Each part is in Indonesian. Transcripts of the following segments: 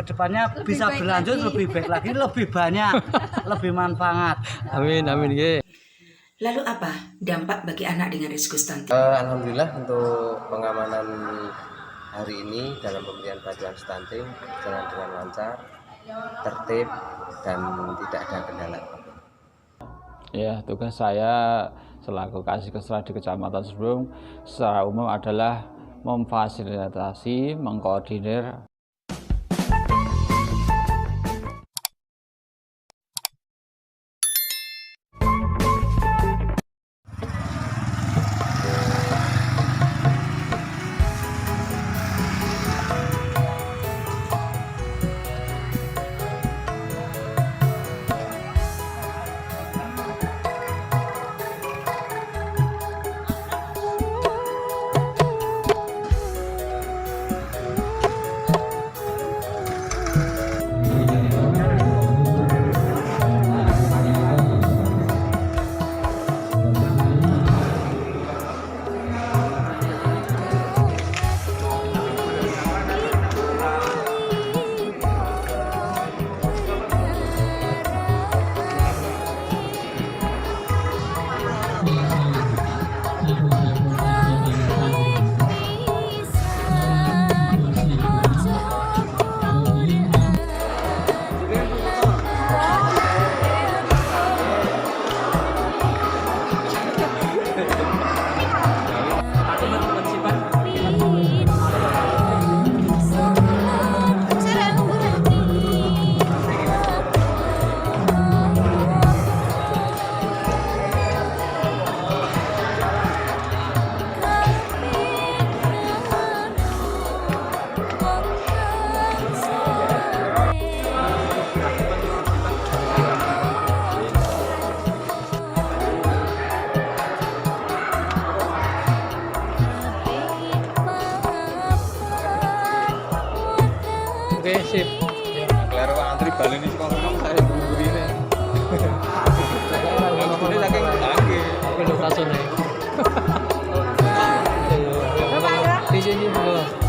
kedepannya bisa berlanjut lebih baik lagi, lebih banyak, lebih manfaat. Amin, amin, nggih. Lalu apa dampak bagi anak dengan risiko stunting? Alhamdulillah untuk pengamanan hari ini dalam pemberian bantuan stunting berjalan dengan lancar, tertib, dan tidak ada kendala. Ya, tugas saya selaku Kasih Kesra di Kecamatan Sebrung secara umum adalah memfasilitasi, mengkoordinir sip. Kelar antri balen iki kok saya buru-burine. Ini saking tangke. Oke, lokasinya. Di sini dulu.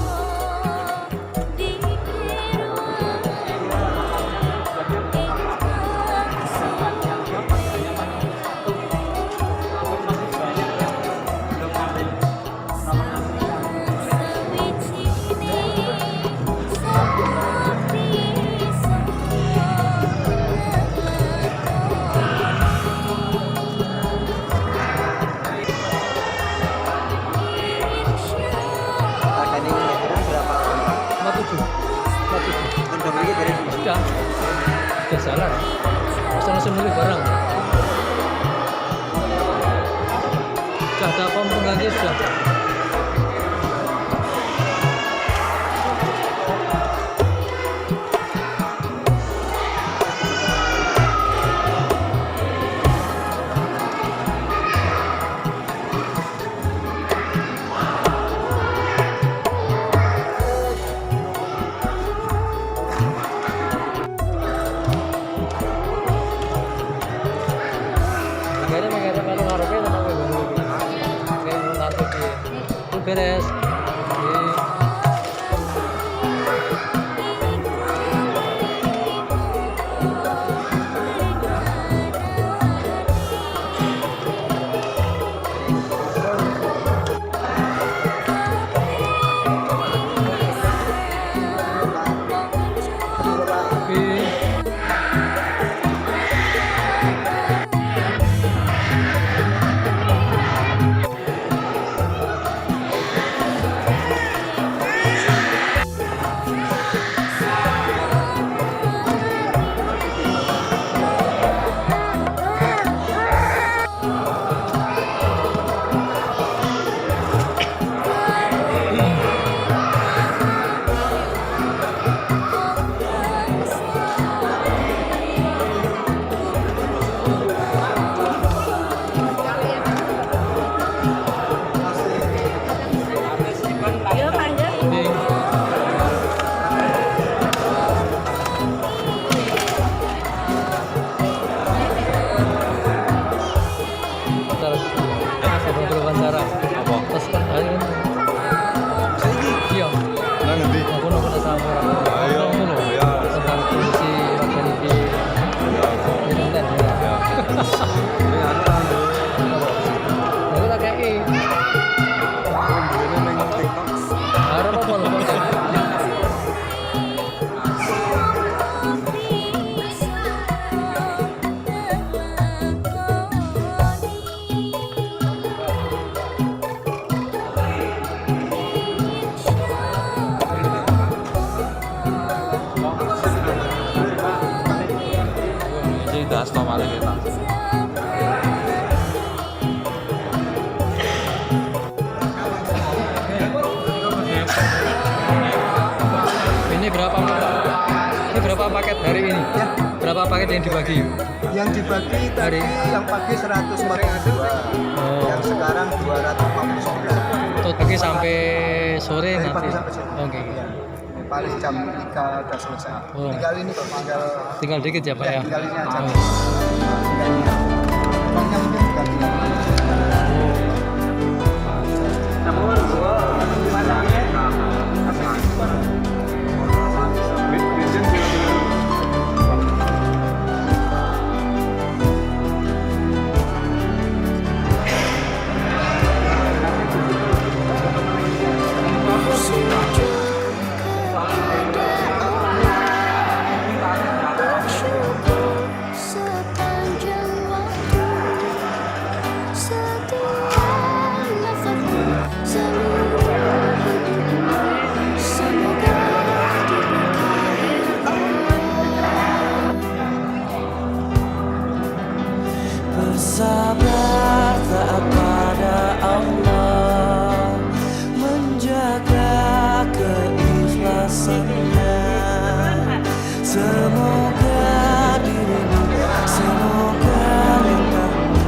Sudah salah. Langsung beli barang. Sudah ada pom pengganti sudah. Beres. Jadi das normal kita. Ini berapa Pak? Ini berapa paket hari ini? Ya. Berapa paket yang dibagi? Yang dibagi tadi yang pagi 142, Oh, yang sekarang 249. untuk pagi sampai sore Dari nanti. pagi sampai sore. Oke. Ya. Paling jam 3 udah selesai. Oh. Tinggal ini kok, Tinggal dikit ya Pak ya. tinggal ini aja. Oh. Uangnya mungkin bukan tinggal ini. Sepanjang waktu, setiap nafasmu, seluruh hidupmu, semoga diberkahi Allah. Bersabar taat pada Allah, menjaga keikhlasannya. Semoga dirimu, semoga lintahmu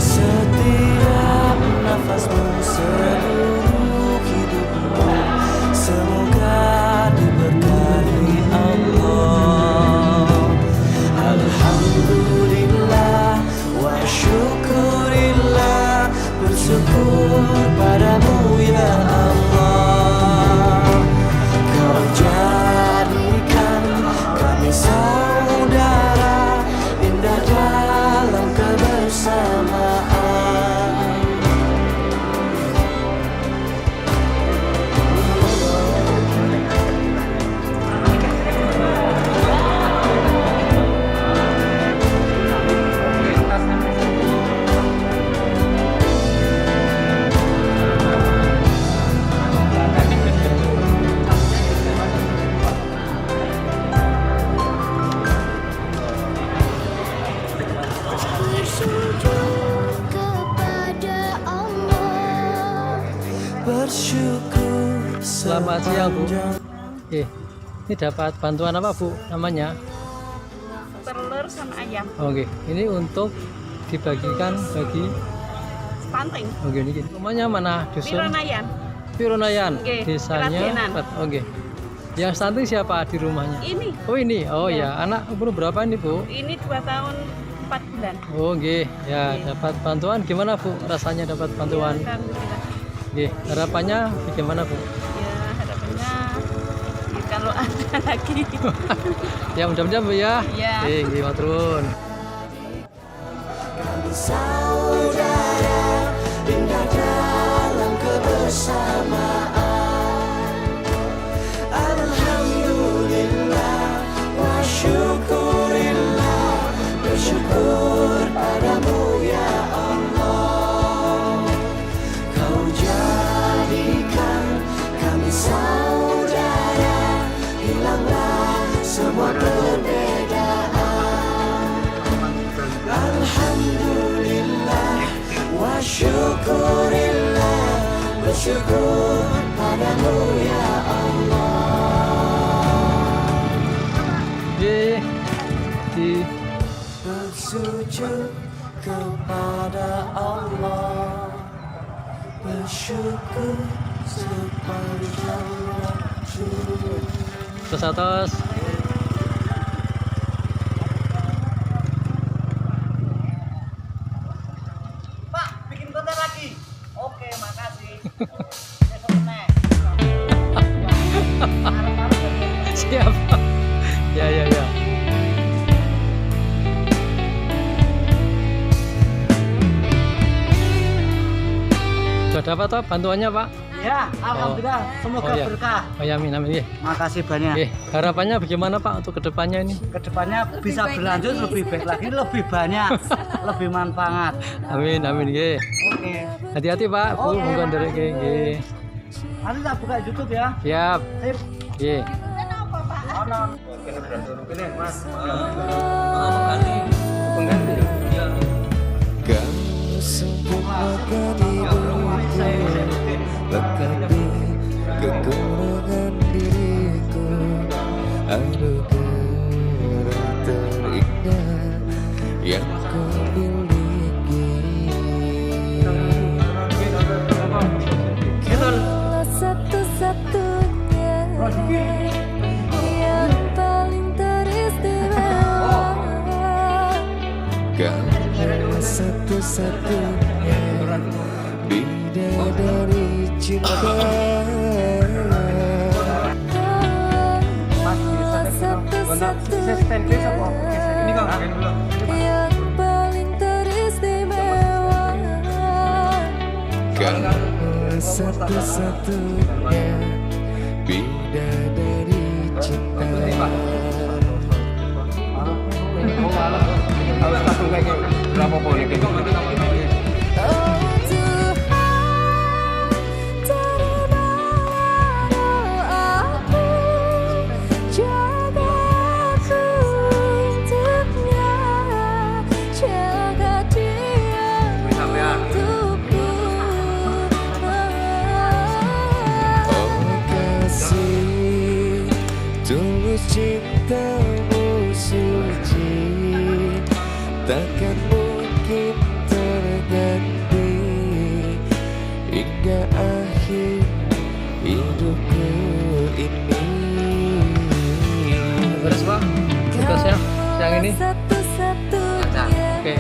setiap nafasmu, seluruh hidupmu, semoga diberkahi Allah. Alhamdulillah wa syukurillah, bersyukur padamu ya Allah. Kau jadikan kami saudara, indah dalam kebersamaan. Bersujud kepada Allah. Bersyukur Selamat siang Bu. sepanjang Ini dapat bantuan apa Bu? Namanya? telur sama ayam Oke. Ini untuk dibagikan bagi. stunting Oke ini. Rumahnya mana? Dusun Pironayan Pironayan. Oke, Desanya. Keratenan. Oke. Yang stunting siapa di rumahnya? ini Oh ini. Oh ya. Anak umur berapa ini Bu? ini 2 tahun 4 bulan Oh nggih. Ya dapat bantuan. Gimana Bu? Rasanya dapat bantuan? ya, alhamdulillah. Nggih. Harapannya bagaimana Bu? Ya harapannya ya, kalau ada lagi Ya mudah-mudahan Bu ya. Iya. Nggih matur nuwun. saudara, indah dalam kebersamaan. Alhamdulillah wa syukurillah, bersyukur padamu ya Allah. Kau jadikan kami saudara, hilanglah semua perbedaan. Alhamdulillah wa syukurillah, bersyukur padamu ya Allah. Nggih. Di Bersujud kepada Allah, bersyukur sepanjang waktu. terus atas. Pak, bikin konten lagi. Oke, makasih. Siapa? Ya ya ya. Sudah dapat toh bantuannya Pak? Ya, alhamdulillah. Semoga Oh, iya. berkah. Oh ya amin amin nggih. Makasih banyak. Nggih, harapannya bagaimana Pak untuk kedepannya ini? Kedepannya bisa berlanjut lebih baik lagi, lebih banyak, lebih manfaat. Amin amin nggih. Oke. Hati-hati Pak, Bu, Oke, monggo nderek nggih. Nanti tak buka YouTube ya. Siap. Sip. Piye? Kamu sempurnakan hidupku, lengkapi kekurangan diriku. Anugerah terindah yang kau miliki. Kaulah satu-satunya yang paling teristimewa. Kamu satu-satunya bidadari cinta. Kaulah satu-satunya yang paling teristimewa. Kamu satu-satunya bidadari cinta. Oh Tuhan, terimalah doaku, jaga aku untuknya, jaga dia untukku. Oh kasih, tulus cintamu suci, takkan mungkin terganti hingga akhir hidupku ini. Beres Pak, tugasnya siang ini. Satu-satunya Oke.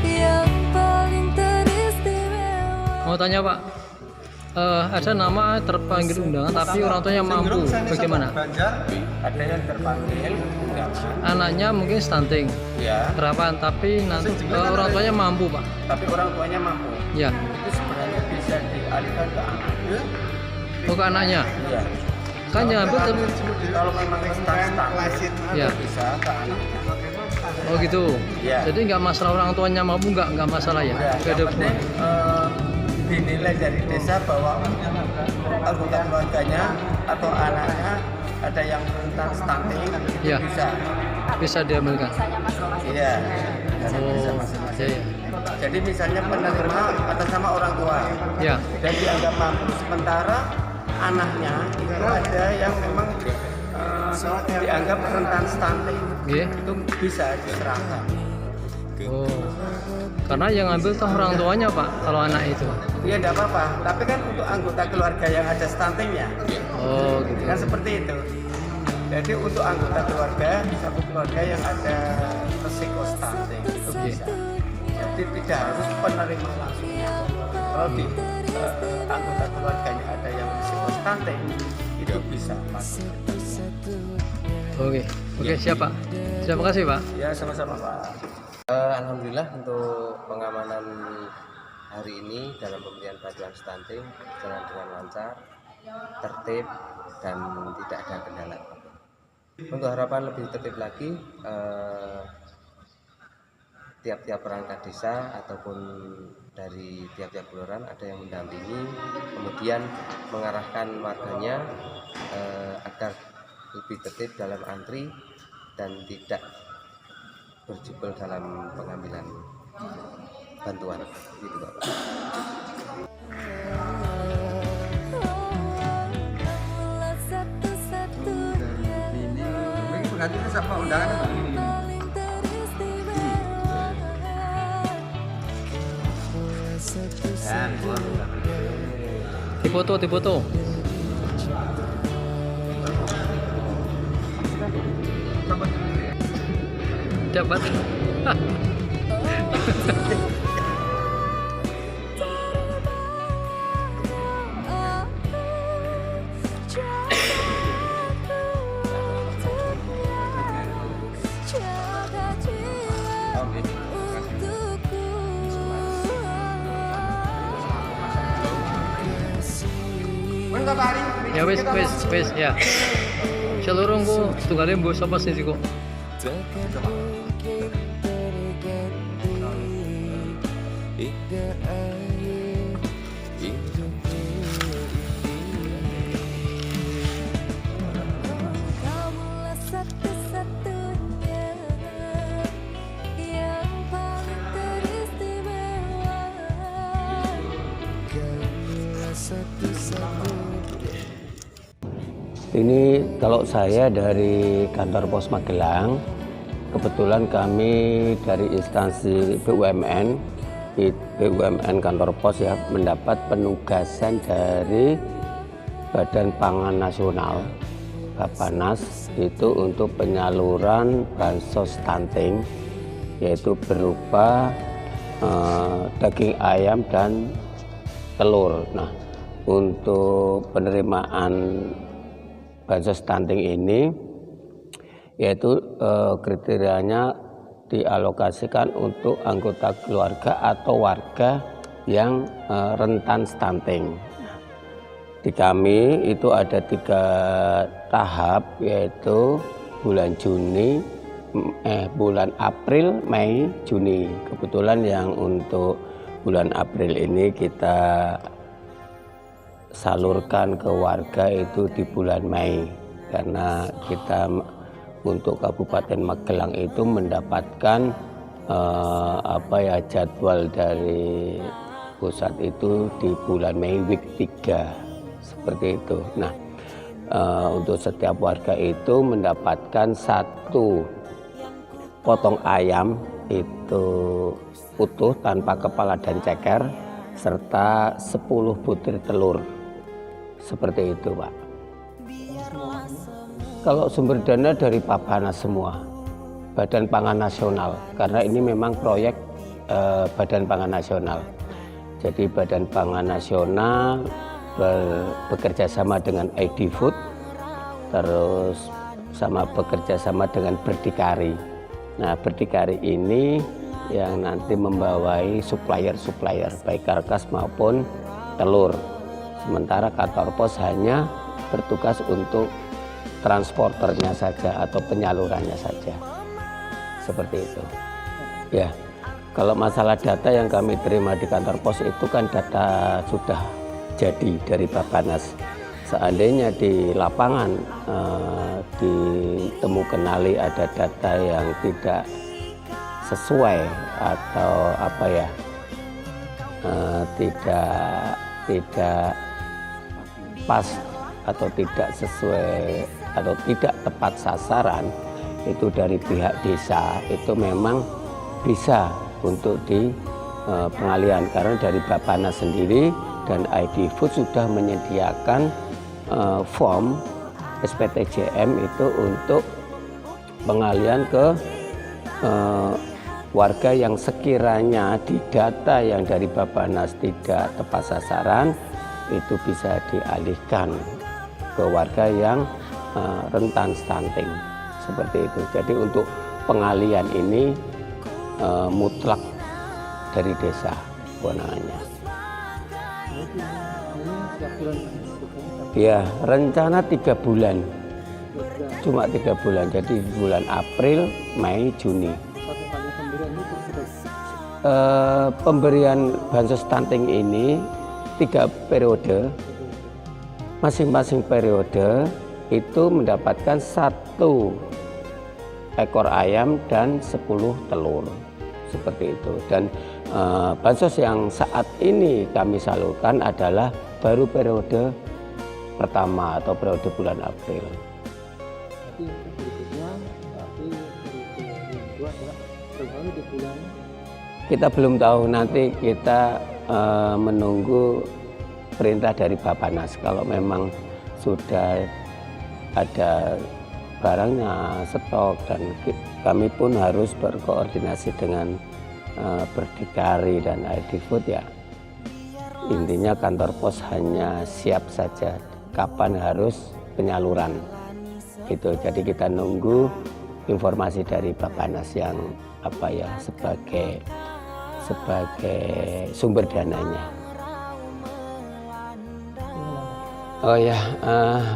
yang paling teristimewa. Mau tanya Pak, ada nama terpanggil undangan tapi orang tuanya mampu, bagaimana? Ada yang terpanggil Anaknya mungkin stunting, ya, harapan, tapi nanti orang tuanya mampu Pak. tapi orang tuanya mampu. Ya, Itu sebenarnya bisa dialihkan ke anaknya. oh ke anaknya. Iya. Kan jangan betul. Kalau memang instan Ya. bisa ke anaknya. Oh gitu. Ya. Jadi nggak masalah orang tuanya mampu, nggak masalah ya. Ya, Nggak ada yang penting dinilai dari desa bahwa anggota keluarganya atau anaknya ada yang rentan stunting, itu Ya. bisa diambilkan. Iya. Dan bisa Oh, masing-masing. ya, ya. Jadi misalnya penerima atas nama orang tua Ya, dan dianggap mampu, sementara anaknya itu ada yang memang dianggap rentan stunting, iya. itu bisa diserahkan. Oh, karena yang ngambil toh orang tuanya Pak, kalau anak itu. Ya tidak apa-apa, tapi kan untuk anggota keluarga yang ada stuntingnya, Oh gitu. kan seperti itu. Jadi untuk anggota keluarga, satu keluarga yang ada resiko stunting itu bisa. Jadi tidak harus penerima langsung. Kalau di anggota keluarganya ada yang risiko stunting, itu bisa masuk. Oke, siap Pak. Terima kasih Pak. Ya sama-sama Pak. Alhamdulillah untuk pengamanan hari ini dalam pemberian bantuan stunting jalan dengan lancar, tertib, dan tidak ada kendala. Untuk harapan lebih tertib lagi, tiap-tiap perangkat desa ataupun dari tiap-tiap kelurahan ada yang mendampingi, kemudian mengarahkan warganya agar lebih tertib dalam antri dan tidak berjubel dalam pengambilan bantuan, gitu Pak. Kaulah satu-satunya Ini penggantinya siapa undangan? paling teristimewa. Dipoto. Dapat. Ya wis ya. Seluruh ku tunggale mbok sapa sing kok. Takkan mungkin terganti hingga akhir hidupku ini. Ini kalau saya dari kantor Pos Magelang, kebetulan kami dari instansi BUMN kantor pos ya, mendapat penugasan dari Badan Pangan Nasional Bappenas itu untuk penyaluran bansos stunting, yaitu berupa daging ayam dan telur. Nah, untuk penerimaan bansos stunting ini yaitu kriterianya dialokasikan untuk anggota keluarga atau warga yang rentan stunting. Di kami itu ada 3 tahap, yaitu bulan April, Mei, Juni. Kebetulan yang untuk bulan April ini kita salurkan ke warga itu di bulan Mei, karena kita untuk Kabupaten Magelang itu mendapatkan jadwal dari pusat itu di bulan Mei week 3 seperti itu. Nah, untuk setiap warga itu mendapatkan 1 potong ayam itu utuh tanpa kepala dan ceker serta 10 butir telur seperti itu, Pak. Kalau sumber dana dari Bappenas semua, Badan Pangan Nasional, karena ini memang proyek Badan Pangan Nasional. Jadi Badan Pangan Nasional bekerja sama dengan ID Food, terus bekerja sama dengan Berdikari. Nah, Berdikari ini yang nanti membawai supplier baik karkas maupun telur. Sementara kantor pos hanya bertugas untuk transporternya saja atau penyalurannya saja, seperti itu. Ya, kalau masalah data yang kami terima di kantor pos itu kan data sudah jadi dari Bappenas. Seandainya di lapangan ditemukan ada data yang tidak sesuai atau tidak pas atau tidak sesuai atau tidak tepat sasaran itu dari pihak desa, itu memang bisa untuk di pengalihan, karena dari Bappenas sendiri dan ID Food sudah menyediakan form SPTJM itu untuk pengalihan ke warga yang sekiranya di data yang dari Bappenas tidak tepat sasaran, itu bisa dialihkan ke warga yang rentan stunting, seperti itu. Jadi untuk pengalihan ini mutlak dari desa kewenangannya. Ya, rencana 3 bulan, cuma 3 bulan. Jadi bulan April, Mei, Juni. Pemberian bansos stunting ini 3 periode, masing-masing periode itu mendapatkan 1 ekor ayam dan 10 telur, seperti itu. Dan bansos yang saat ini kami salurkan adalah baru periode pertama atau periode bulan April. Kita belum tahu, nanti kita menunggu perintah dari Bappenas. Kalau memang sudah ada barangnya, stok, dan kami pun harus berkoordinasi dengan Berdikari dan ID Food ya. Intinya kantor pos hanya siap saja kapan harus penyaluran itu. Jadi kita nunggu informasi dari Bappenas yang sebagai sumber dananya. Oh ya,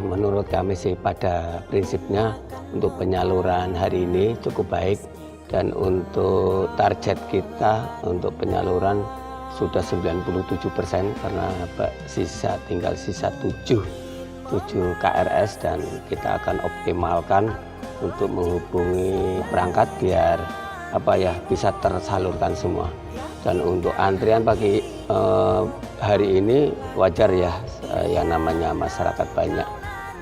menurut kami sih pada prinsipnya untuk penyaluran hari ini cukup baik, dan untuk target kita untuk penyaluran sudah 97% karena tinggal sisa 7 KRS, dan kita akan optimalkan untuk menghubungi perangkat biar bisa tersalurkan semua. Dan untuk antrian pagi hari ini wajar ya, yang namanya masyarakat banyak.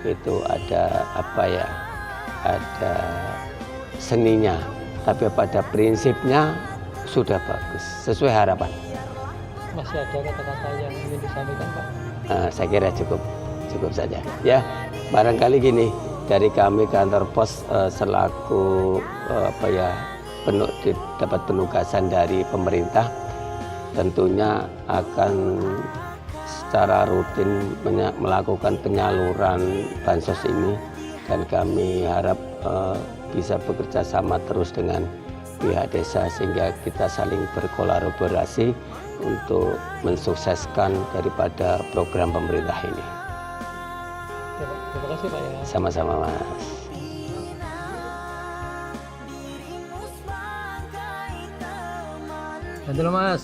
itu ada ada seninya, tapi pada prinsipnya sudah bagus sesuai harapan. Masih ada kata-kata yang ingin disampaikan Pak? Saya kira cukup saja ya. Barangkali gini, dari kami kantor pos selaku dapat penugasan dari pemerintah, tentunya akan secara rutin melakukan penyaluran bansos ini, dan kami harap bisa bekerja sama terus dengan pihak desa sehingga kita saling berkolaborasi untuk mensukseskan daripada program pemerintah ini. Terima kasih Pak ya. Sama-sama Mas. Ganti lo Mas.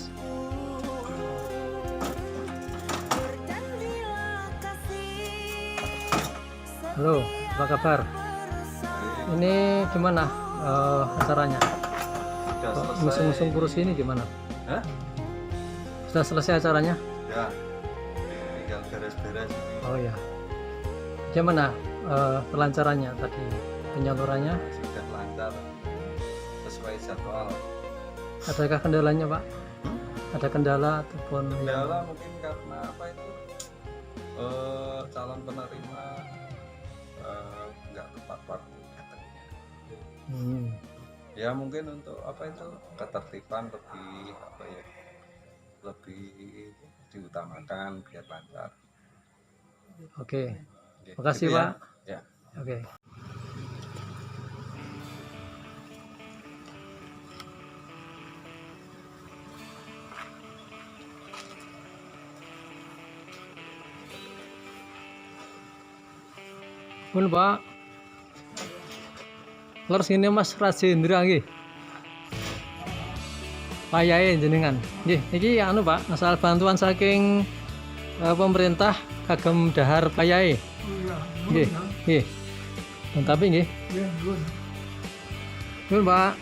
Halo, apa kabar? Ini gimana acaranya? Musim kursi ini gimana? Hah? Sudah selesai acaranya? Ya, tinggal beres-beres. Oh ya. Gimana pelancarannya tadi? Penyalurannya? Sudah lancar, sesuai jadwal. Adakah kendalanya Pak? Ada kendala ataupun Kendala mungkin karena apa itu? Calon penerima nggak tepat waktu datangnya. Ya mungkin untuk apa itu ketertiban lebih diutamakan biar lancar. Oke. Oke, Makasih gitu ya. Pak. Ya. Oke. Pun Pak. Lur sini Mas Rajendra nggih. Payahe jenengan. Nggih, iki anu Pak, asal bantuan saking pemerintah kagem dahar payahe. Nggih, nggih. Tapi nggih. Nggih, Pak.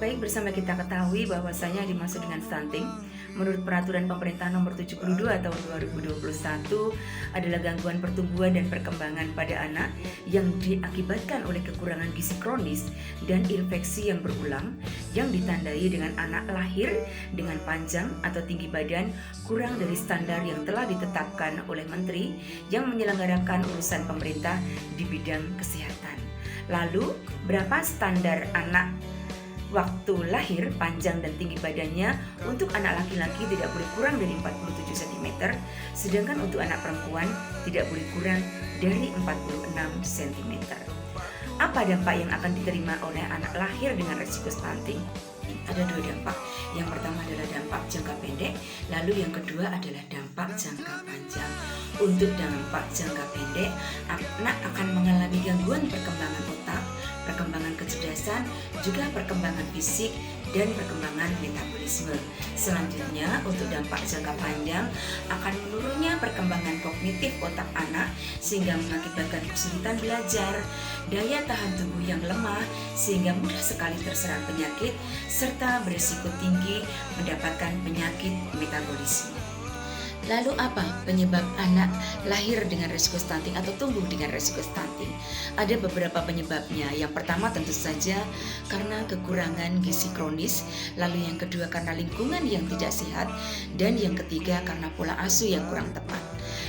Baik, bersama kita ketahui bahwasanya dimaksud dengan stunting menurut peraturan pemerintah nomor 72 tahun 2021 adalah gangguan pertumbuhan dan perkembangan pada anak yang diakibatkan oleh kekurangan gizi kronis dan infeksi yang berulang yang ditandai dengan anak lahir dengan panjang atau tinggi badan kurang dari standar yang telah ditetapkan oleh menteri yang menyelenggarakan urusan pemerintah di bidang kesehatan. Lalu, berapa standar anak waktu lahir, panjang dan tinggi badannya? Untuk anak laki-laki tidak boleh kurang dari 47 cm, sedangkan untuk anak perempuan tidak boleh kurang dari 46 cm. Apa dampak yang akan diterima oleh anak lahir dengan risiko stunting? Ada dua dampak. Yang pertama adalah dampak jangka pendek, lalu yang kedua adalah dampak jangka panjang. Untuk dampak jangka pendek, anak akan mengalami gangguan perkembangan otak, perkembangan kecerdasan, juga perkembangan fisik dan perkembangan metabolisme. Selanjutnya, untuk dampak jangka panjang akan menurunnya perkembangan kognitif otak anak sehingga mengakibatkan kesulitan belajar, daya tahan tubuh yang lemah sehingga mudah sekali terserang penyakit serta berisiko tinggi mendapatkan penyakit metabolisme. Lalu apa penyebab anak lahir dengan risiko stunting atau tumbuh dengan risiko stunting? Ada beberapa penyebabnya. Yang pertama tentu saja karena kekurangan gizi kronis, lalu yang kedua karena lingkungan yang tidak sehat, dan yang ketiga karena pola asuh yang kurang tepat.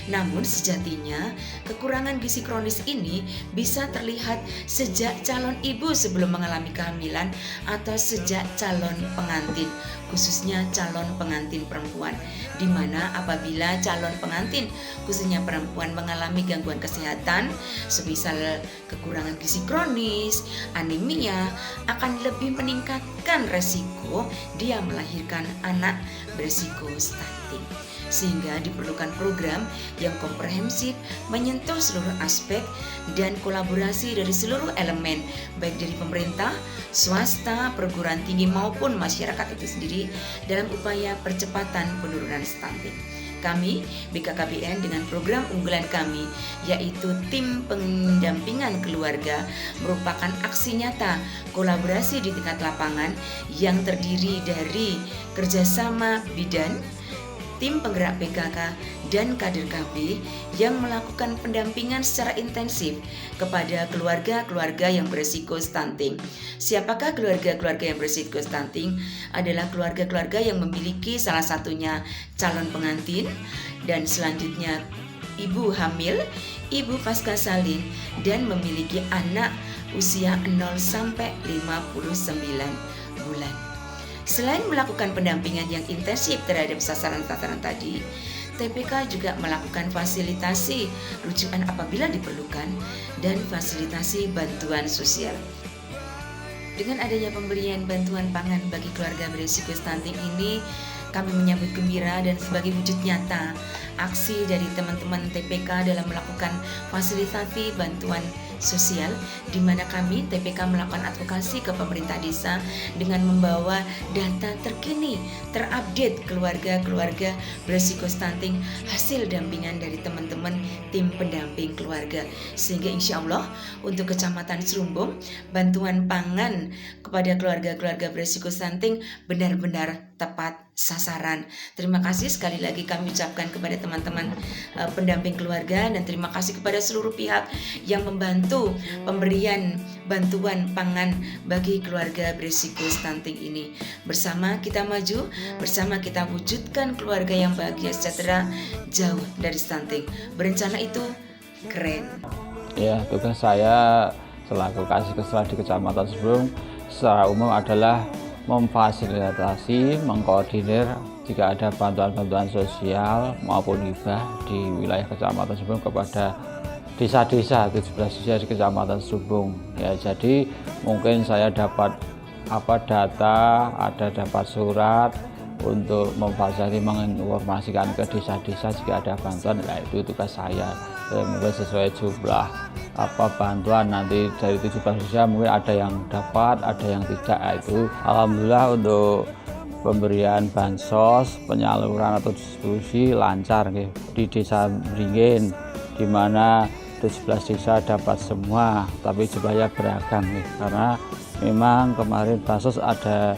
Namun sejatinya kekurangan gizi kronis ini bisa terlihat sejak calon ibu sebelum mengalami kehamilan atau sejak calon pengantin, khususnya calon pengantin perempuan, di mana apabila calon pengantin khususnya perempuan mengalami gangguan kesehatan semisal kekurangan gizi kronis, anemia, akan lebih meningkatkan resiko dia melahirkan anak berisiko stunting. Sehingga diperlukan program yang komprehensif menyentuh seluruh aspek dan kolaborasi dari seluruh elemen, baik dari pemerintah, swasta, perguruan tinggi maupun masyarakat itu sendiri dalam upaya percepatan penurunan stunting. Kami, BKKBN, dengan program unggulan kami, yaitu Tim Pendampingan Keluarga, merupakan aksi nyata kolaborasi di tingkat lapangan yang terdiri dari kerjasama bidan, tim penggerak PKK, dan kader KB yang melakukan pendampingan secara intensif kepada keluarga-keluarga yang berisiko stunting. Siapakah keluarga-keluarga yang berisiko stunting? Adalah keluarga-keluarga yang memiliki salah satunya calon pengantin, dan selanjutnya ibu hamil, ibu pasca salin, dan memiliki anak usia 0 sampai 59 bulan. Selain melakukan pendampingan yang intensif terhadap sasaran-sasaran tadi, TPK juga melakukan fasilitasi rujukan apabila diperlukan dan fasilitasi bantuan sosial. Dengan adanya pemberian bantuan pangan bagi keluarga berisiko stunting ini, kami menyambut gembira dan sebagai wujud nyata aksi dari teman-teman TPK dalam melakukan fasilitasi bantuan sosial, di mana kami TPK melakukan advokasi ke pemerintah desa dengan membawa data terkini, terupdate keluarga-keluarga berisiko stunting hasil dampingan dari teman-teman tim pendamping keluarga, sehingga insya Allah untuk Kecamatan Serumbung bantuan pangan kepada keluarga-keluarga berisiko stunting benar-benar tepat sasaran. Terima kasih sekali lagi kami ucapkan kepada teman-teman pendamping keluarga, dan terima kasih kepada seluruh pihak yang membantu pemberian bantuan pangan bagi keluarga berisiko stunting ini. Bersama kita maju, bersama kita wujudkan keluarga yang bahagia sejahtera, jauh dari stunting. Berencana itu keren. Ya, tugas saya selaku Kasih Kesehatan di Kecamatan Serumbung secara umum adalah memfasilitasi, mengkoordinir jika ada bantuan-bantuan sosial maupun hibah di wilayah Kecamatan Serumbung kepada desa-desa 17 desa di Kecamatan Serumbung. Ya, jadi mungkin saya dapat data, dapat surat untuk memfasilitasi, menginformasikan ke desa-desa jika ada bantuan. Nah, itu tugas saya. Mungkin sesuai jumlah bantuan nanti dari 17 desa mungkin ada yang dapat, ada yang tidak. Itu alhamdulillah untuk pemberian bansos, penyaluran atau distribusi lancar di Desa Beringin, di mana 17 desa dapat semua, tapi jumlahnya beragam karena memang kemarin bansos ada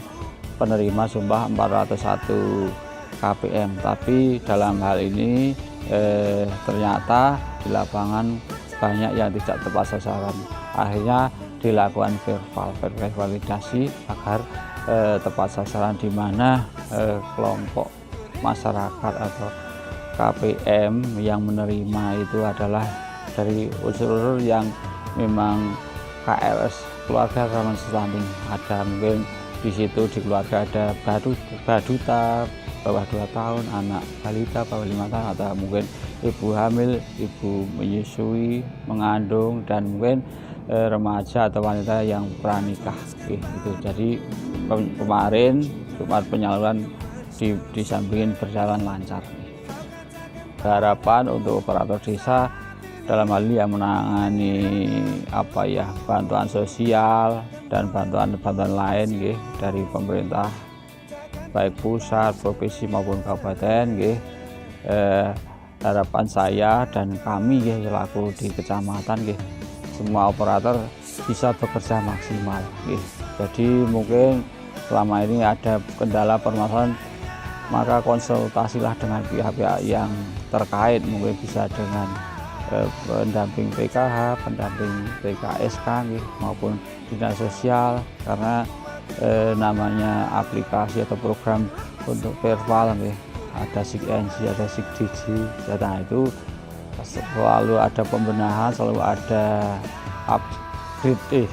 penerima jumlah 401 KPM, tapi dalam hal ini ternyata di lapangan banyak yang tidak tepat sasaran. Akhirnya dilakukan validasi agar tepat sasaran, di mana kelompok masyarakat atau KPM yang menerima itu adalah dari unsur-unsur yang memang KLS, keluarga ramah stunting. Ada mungkin di situ di keluarga ada baduta bawah 2 tahun, anak balita bawah 5 tahun, atau mungkin ibu hamil, ibu menyusui, mengandung, dan mungkin remaja atau wanita yang pranikah. Itu jadi kemarin Jumat penyaluran di sampingin berjalan lancar. Harapan untuk operator desa dalam hal ini yang menangani bantuan sosial dan bantuan lain dari pemerintah baik pusat, provinsi maupun kabupaten. Harapan saya dan kami selaku di kecamatan, semua operator bisa bekerja maksimal. Jadi mungkin selama ini ada kendala permasalahan, maka konsultasilah dengan pihak-pihak yang terkait, mungkin bisa dengan pendamping PKH, pendamping PKSK maupun dinas sosial, karena namanya aplikasi atau program untuk verbal, ada SIG-NG, ada SIG-DG, nah itu selalu ada pembenahan, selalu ada upgrade,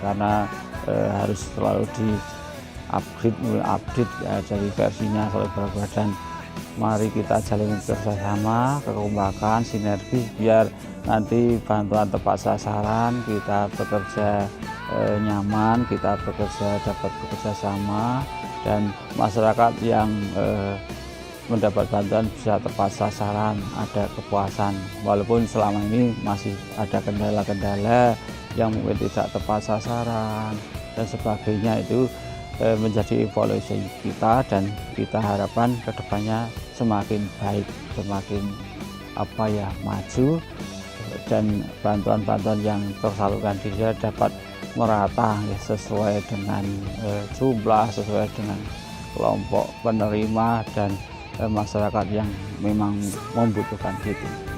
karena harus selalu di update jadi versinya selalu berubah. Dan mari kita jalin bersama, kekompakan, sinergi, biar nanti bantuan tepat sasaran, kita bekerja nyaman, kita dapat bekerja sama, dan masyarakat yang mendapat bantuan bisa tepat sasaran, ada kepuasan. Walaupun selama ini masih ada kendala-kendala yang mungkin tidak tepat sasaran dan sebagainya, itu menjadi evaluasi kita, dan kita harapkan kedepannya semakin baik, semakin maju, dan bantuan-bantuan yang tersalurkan di desa dapat merata ya, sesuai dengan jumlah, sesuai dengan kelompok penerima dan masyarakat yang memang membutuhkan gitu.